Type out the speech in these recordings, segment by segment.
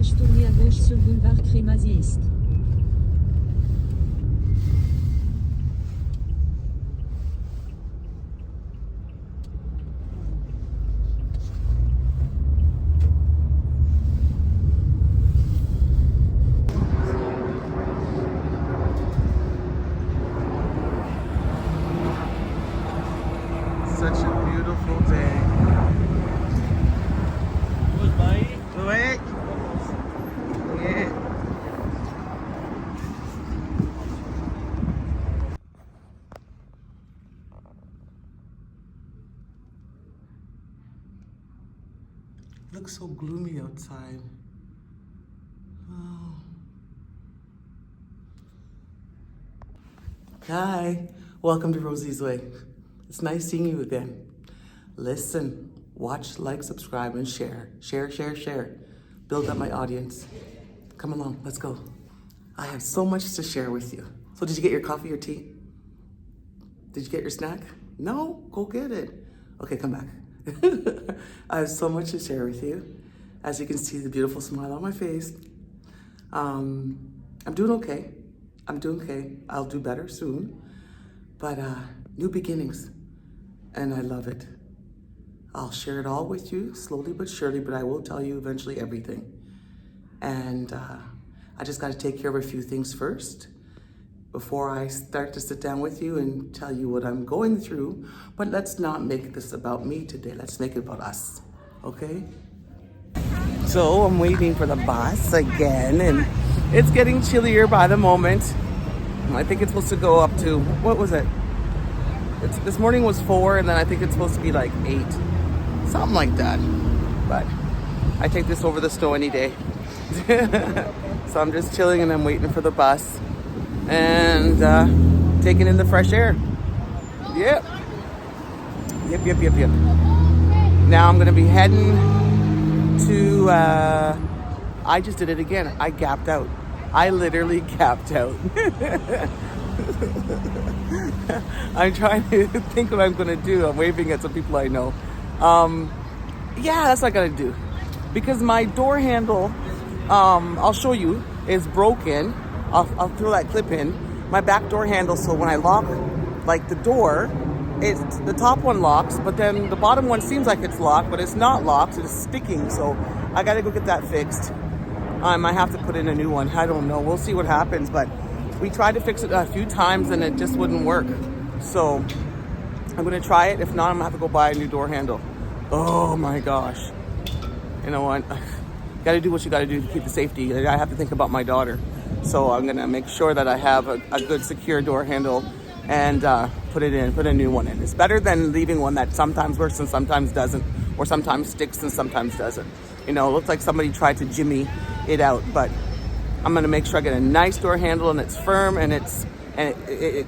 gauche, tournez à gauche sur boulevard Crémazie-Est. Such a beautiful day. Ouais. Yeah. Looks so gloomy outside. Oh. Hi, welcome to Rosie's Way. It's nice seeing you again. Listen, watch, like, subscribe, and share. Share. Build up my audience. Come along, let's go. I have so much to share with you. So did you get your coffee or tea? Did you get your snack? No? Go get it. Okay, come back. I have so much to share with you. As you can see, the beautiful smile on my face. I'm doing okay. I'll do better soon. But new beginnings. And I love it. I'll share it all with you slowly but surely, but I will tell you eventually everything. And I just got to take care of a few things first before I start to sit down with you and tell you what I'm going through. But let's not make this about me today. Let's make it about us, okay? So I'm waiting for the bus again, and it's getting chillier by the moment. I think it's supposed to go up to, what was it? This morning was 4, and then I think it's supposed to be like 8. Something like that. But I take this over the snow any day. So I'm just chilling and I'm waiting for the bus. And taking in the fresh air. Yep. Now I'm going to be heading to... I just did it again. I gapped out. I literally gapped out. I'm trying to think what I'm gonna do. I'm waving at some people I know. Yeah, that's what I gotta do. Because my door handle, I'll show you, is broken. I'll throw that clip in. My back door handle, so when I lock like the door, it's the top one locks, but then the bottom one seems like it's locked, but it's not locked, it's sticking. So I gotta go get that fixed. I might have to put in a new one. I don't know. We'll see what happens, but we tried to fix it a few times and it just wouldn't work. So I'm gonna try it. If not, I'm gonna have to go buy a new door handle. Oh my gosh. You know what? Gotta do what you gotta do to keep the safety. I have to think about my daughter. So I'm gonna make sure that I have a good secure door handle and put a new one in. It's better than leaving one that sometimes works and sometimes doesn't, or sometimes sticks and sometimes doesn't. You know, it looks like somebody tried to jimmy it out, but I'm gonna make sure I get a nice door handle and it's firm and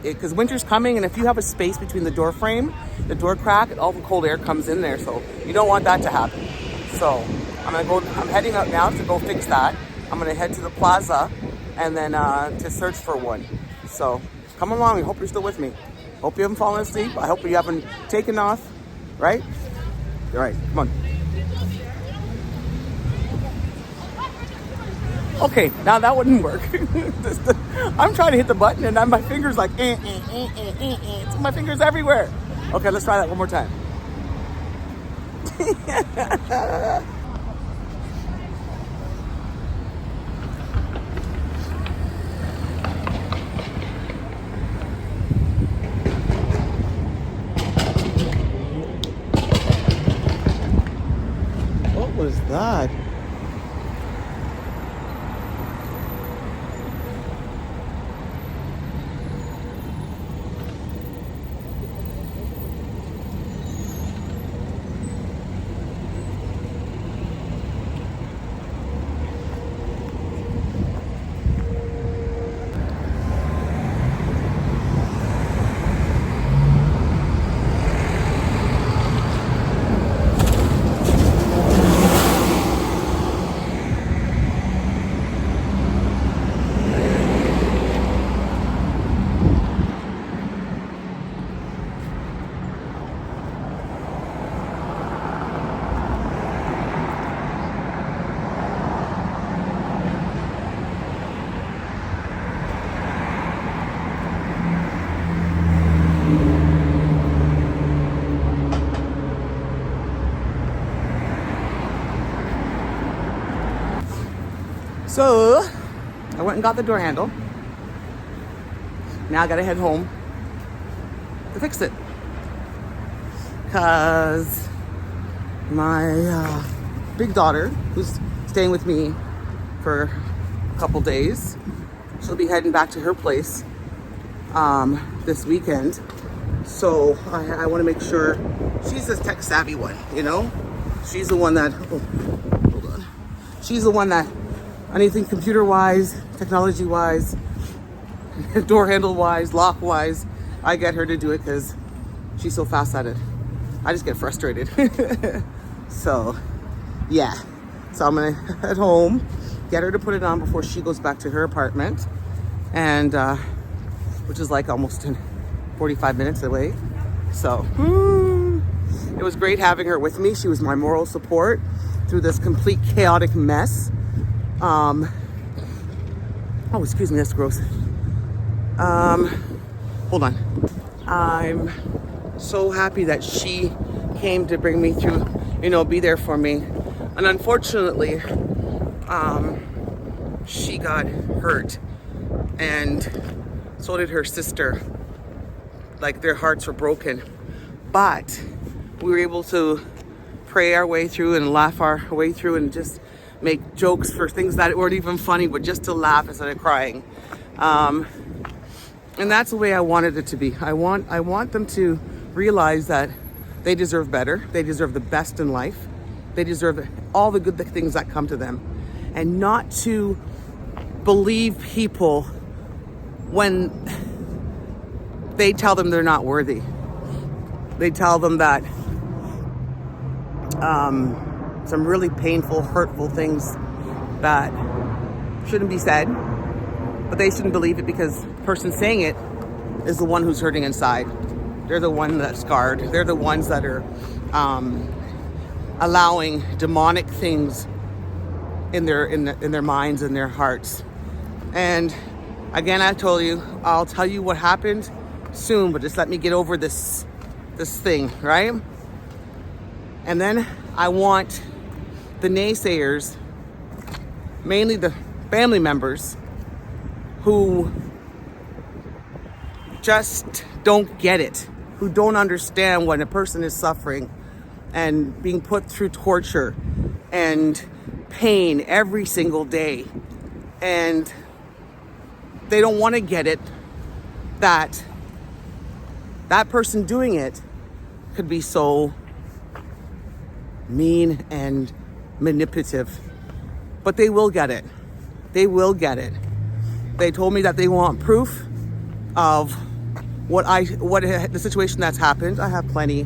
because winter's coming, and if you have a space between the door frame, the door crack, all the cold air comes in there, so you don't want that to happen. So I'm heading out now to go fix that. I'm gonna head to the plaza and then to search for one. So come along. I hope you're still with me. Hope you haven't fallen asleep. I hope you haven't taken off, right? All right, come on. Okay, now that wouldn't work. I'm trying to hit the button and my finger's like, It's my finger's everywhere. Okay, let's try that one more time. What was that? So I went and got the door handle. Now I gotta head home to fix it. Because my big daughter, who's staying with me for a couple days, she'll be heading back to her place this weekend. So I want to make sure she's the tech savvy one, you know? She's the one that, hold on. She's the one that anything computer wise, technology wise, door handle wise, lock wise, I get her to do it because she's so fast at it. I just get frustrated. So yeah, so I'm gonna head home, get her to put it on before she goes back to her apartment, and which is like almost 45 minutes away. So it was great having her with me. She was my moral support through this complete chaotic mess. Oh, excuse me, that's gross. Hold on. I'm so happy that she came to bring me through, you know, be there for me. And unfortunately, she got hurt, and so did her sister. Like, their hearts were broken. But we were able to pray our way through and laugh our way through and just make jokes for things that weren't even funny, but just to laugh instead of crying. And that's the way I wanted it to be. I want them to realize that they deserve better. They deserve the best in life. They deserve all the good things that come to them. And not to believe people when they tell them they're not worthy. They tell them that some really painful, hurtful things that shouldn't be said, but they shouldn't believe it because the person saying it is the one who's hurting inside. They're the one that's scarred. They're the ones that are allowing demonic things in their minds and their hearts. And again, I'll tell you what happened soon, but just let me get over this thing, right? And then I want the naysayers, mainly the family members, who just don't get it, who don't understand when a person is suffering and being put through torture and pain every single day, and they don't want to get it that that person doing it could be so mean and manipulative. But they will get it. They will get it. They told me that they want proof of what the situation that's happened. I have plenty,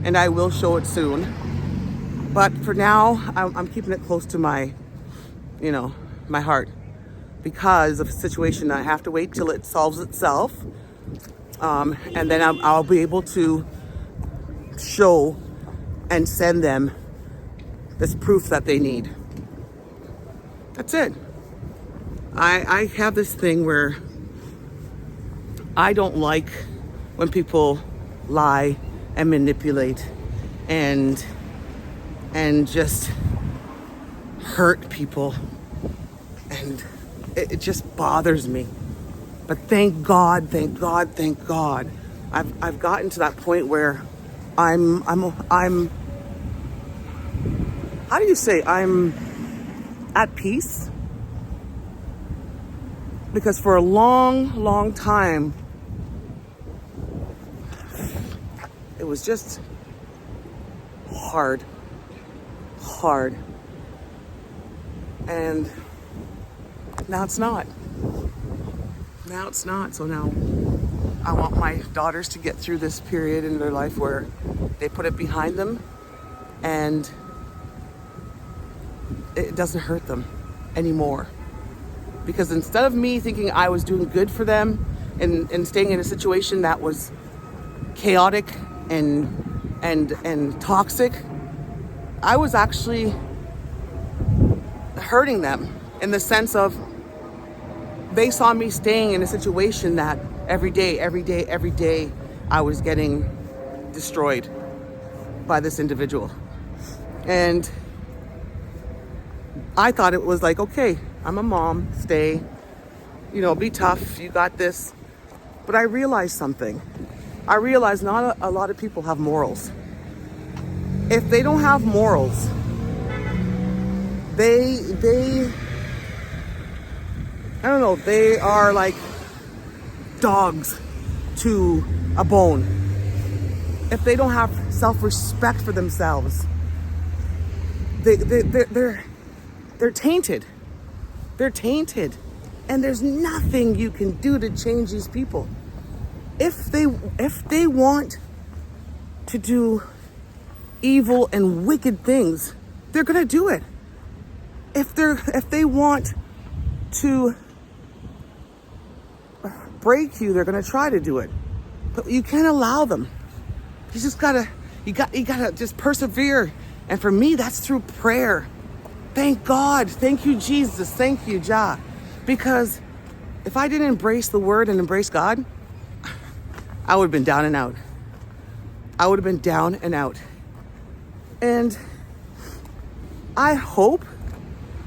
and I will show it soon. But for now, I'm keeping it close to my, my heart, because of the situation. I have to wait till it solves itself, and then I'll be able to show and send them this proof that they need. That's it. I have this thing where I don't like when people lie and manipulate and just hurt people, and it just bothers me. But thank God, I've gotten to that point where I'm how do you say, I'm at peace. Because for a long time, it was just hard. And now it's not. So now I want my daughters to get through this period in their life where they put it behind them and it doesn't hurt them anymore. Because instead of me thinking I was doing good for them and staying in a situation that was chaotic and toxic, I was actually hurting them in the sense of they saw me staying in a situation that every day, I was getting destroyed by this individual. And I thought it was like, okay, I'm a mom. Stay. Be tough. You got this. But I realized something. I realized not a lot of people have morals. If they don't have morals, they I don't know, they are like dogs to a bone. If they don't have self-respect for themselves, they're tainted. They're tainted. And there's nothing you can do to change these people. If they want to do evil and wicked things, they're gonna do it. If they want to break you, they're gonna try to do it. But you can't allow them. You just gotta just persevere. And for me, that's through prayer. Thank God. Thank you, Jesus. Thank you, Jah. Because if I didn't embrace the word and embrace God, I would have been down and out. I would have been down and out. And I hope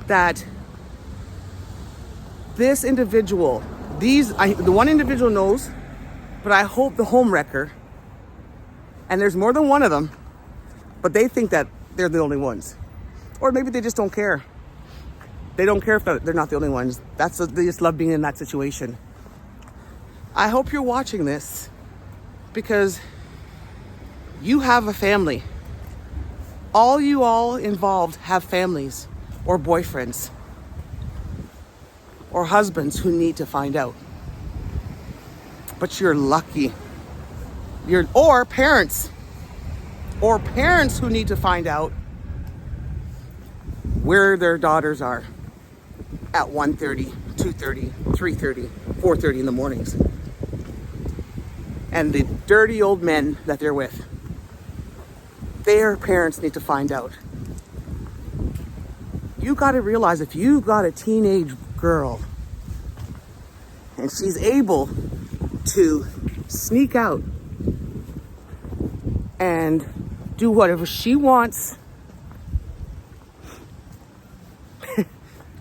that this individual, the one individual knows, but I hope the homewrecker, and there's more than one of them, but they think that they're the only ones. Or maybe they just don't care. They don't care if they're not the only ones. They just love being in that situation. I hope you're watching this because you have a family. All involved have families or boyfriends or husbands who need to find out. But you're lucky. Or parents who need to find out where their daughters are at 1:30, 2:30, 3:30, 4:30 in the mornings. And the dirty old men that they're with, their parents need to find out. You got to realize if you got a teenage girl and she's able to sneak out and do whatever she wants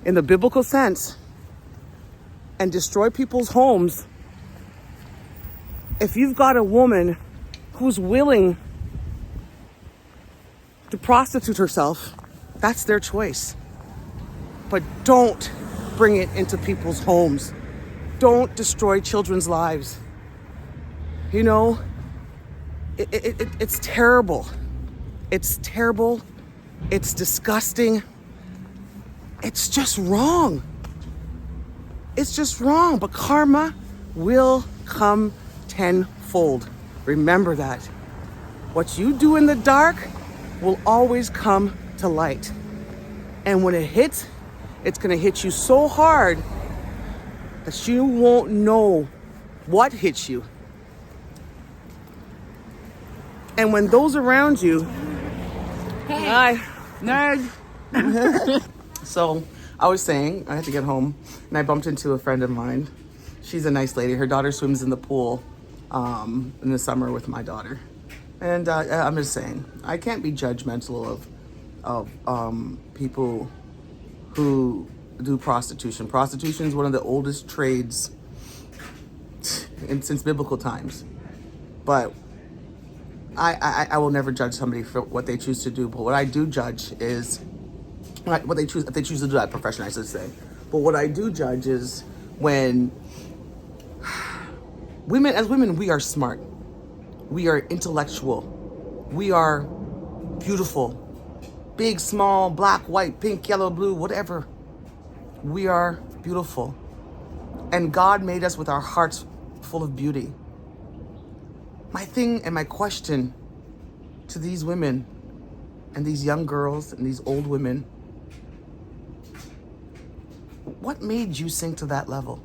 in the biblical sense and destroy people's homes, if you've got a woman who's willing to prostitute herself, that's their choice. But don't bring it into people's homes. Don't destroy children's lives. It's terrible. It's terrible. It's disgusting. It's just wrong. It's just wrong. But karma will come tenfold. Remember that. What you do in the dark will always come to light. And when it hits, it's going to hit you so hard that you won't know what hits you. And when those around you, hi, nerd. So I was saying, I had to get home and I bumped into a friend of mine. She's a nice lady. Her daughter swims in the pool in the summer with my daughter. And I'm just saying, I can't be judgmental of people who do prostitution. Prostitution is one of the oldest trades since biblical times. But I will never judge somebody for what they choose to do. But what I do judge is what they choose, if they choose to do that profession, I should say. But what I do judge is when as women, we are smart. We are intellectual. We are beautiful. Big, small, black, white, pink, yellow, blue, whatever. We are beautiful. And God made us with our hearts full of beauty. My thing and my question to these women and these young girls and these old women, what made you sink to that level?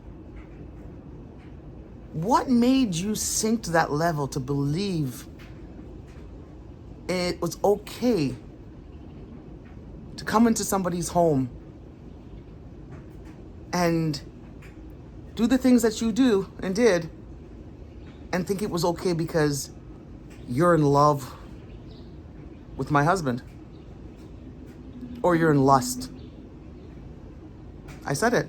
What made you sink to that level to believe it was okay to come into somebody's home and do the things that you do and did and think it was okay because you're in love with my husband or you're in lust? I said it.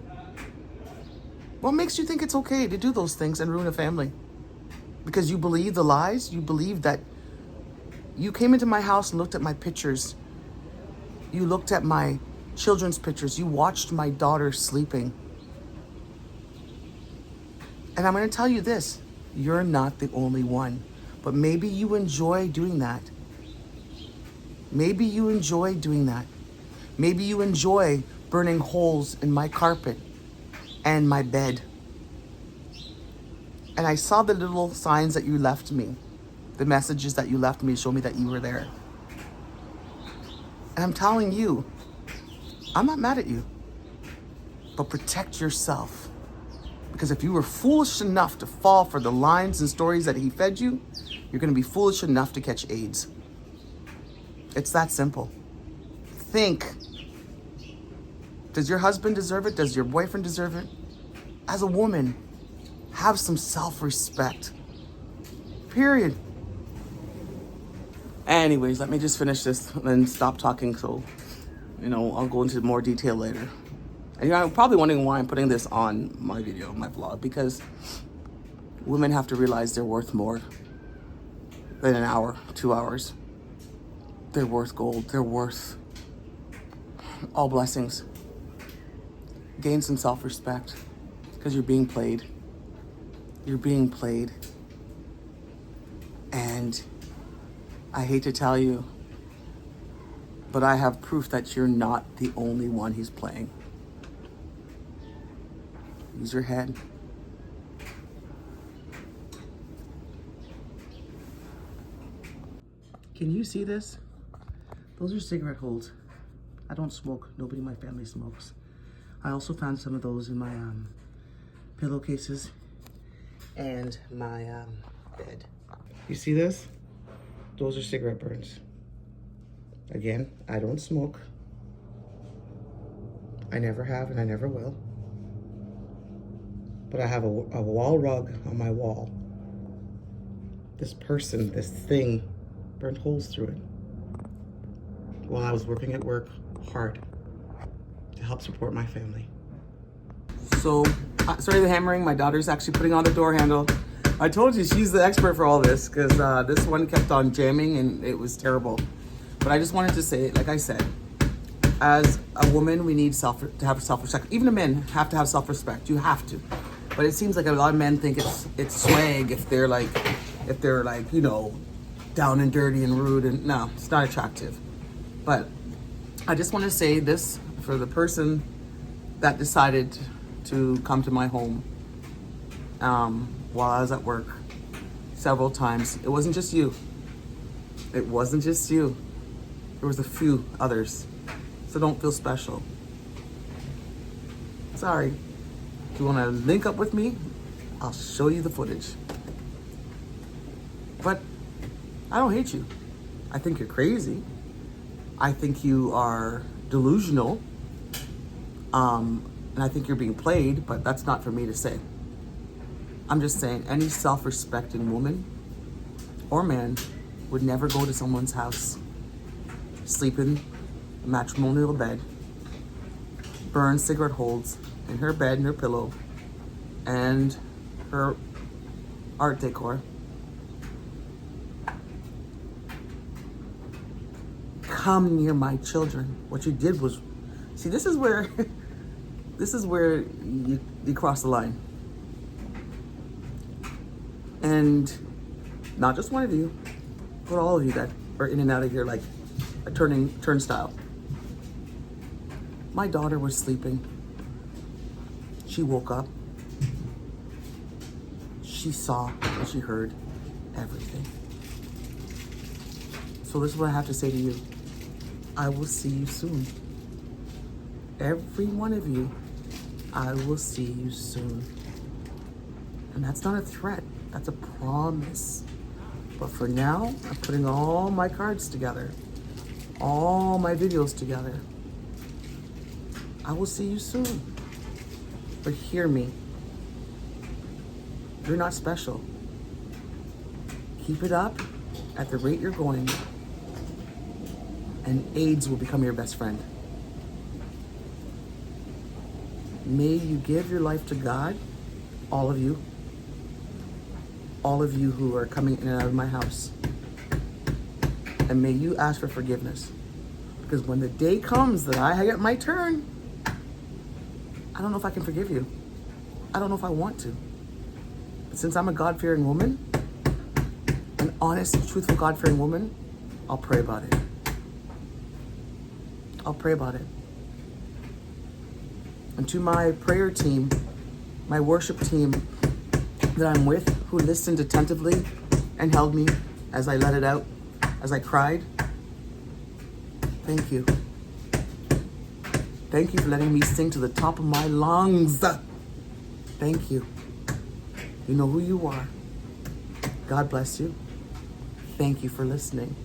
What makes you think it's okay to do those things and ruin a family? Because you believe the lies? You believe that you came into my house and looked at my pictures. You looked at my children's pictures. You watched my daughter sleeping. And I'm going to tell you this. You're not the only one. But maybe you enjoy doing that. Maybe you enjoy doing that. Maybe you enjoy burning holes in my carpet and my bed. And I saw the little signs that you left me. The messages that you left me show me that you were there. And I'm telling you, I'm not mad at you. But protect yourself. Because if you were foolish enough to fall for the lines and stories that he fed you, you're going to be foolish enough to catch AIDS. It's that simple. Think. Does your husband deserve it? Does your boyfriend deserve it? As a woman, have some self-respect. Period. Anyways, let me just finish this and stop talking so, I'll go into more detail later. And you're probably wondering why I'm putting this on my video, my vlog, because women have to realize they're worth more than an hour, 2 hours. They're worth gold. They're worth all blessings. Gain some self-respect because you're being played. You're being played. And I hate to tell you, but I have proof that you're not the only one he's playing. Use your head. Can you see this? Those are cigarette holes. I don't smoke. Nobody in my family smokes. I also found some of those in my pillowcases and my bed. You see this? Those are cigarette burns. Again, I don't smoke. I never have and I never will. But I have a wall rug on my wall. This person, this thing, burned holes through it while I was working at work hard to help support my family. So, sorry the hammering. My daughter's actually putting on the door handle. I told you she's the expert for all this because this one kept on jamming and it was terrible. But I just wanted to say, like I said, as a woman, we need to have self-respect. Even a men have to have self-respect. You have to. But it seems like a lot of men think it's swag if they're like, down and dirty and rude, and no, it's not attractive. But I just want to say this for the person that decided to come to my home while I was at work several times. It wasn't just you. It wasn't just you. There was a few others. So don't feel special. Sorry. If you want to link up with me, I'll show you the footage. But I don't hate you. I think you're crazy. I think you are delusional. And I think you're being played, but that's not for me to say. I'm just saying any self-respecting woman or man would never go to someone's house, sleep in a matrimonial bed, burn cigarette holes in her bed and her pillow and her art decor. Come near my children. What you did was, see, this is where you cross the line. And not just one of you, but all of you that are in and out of here like a turnstile. My daughter was sleeping. She woke up. She saw and she heard everything. So this is what I have to say to you. I will see you soon. Every one of you, I will see you soon. And that's not a threat, that's a promise. But for now, I'm putting all my cards together, all my videos together. I will see you soon. But hear me. You're not special. Keep it up at the rate you're going, and AIDS will become your best friend. May you give your life to God, all of you who are coming in and out of my house. And may you ask for forgiveness. Because when the day comes that I get my turn, I don't know if I can forgive you. I don't know if I want to. But since I'm a God-fearing woman, an honest, truthful, God-fearing woman, I'll pray about it. I'll pray about it. And to my prayer team, my worship team that I'm with, who listened attentively and held me as I let it out, as I cried, thank you. Thank you for letting me sing to the top of my lungs. Thank you. You know who you are. God bless you. Thank you for listening.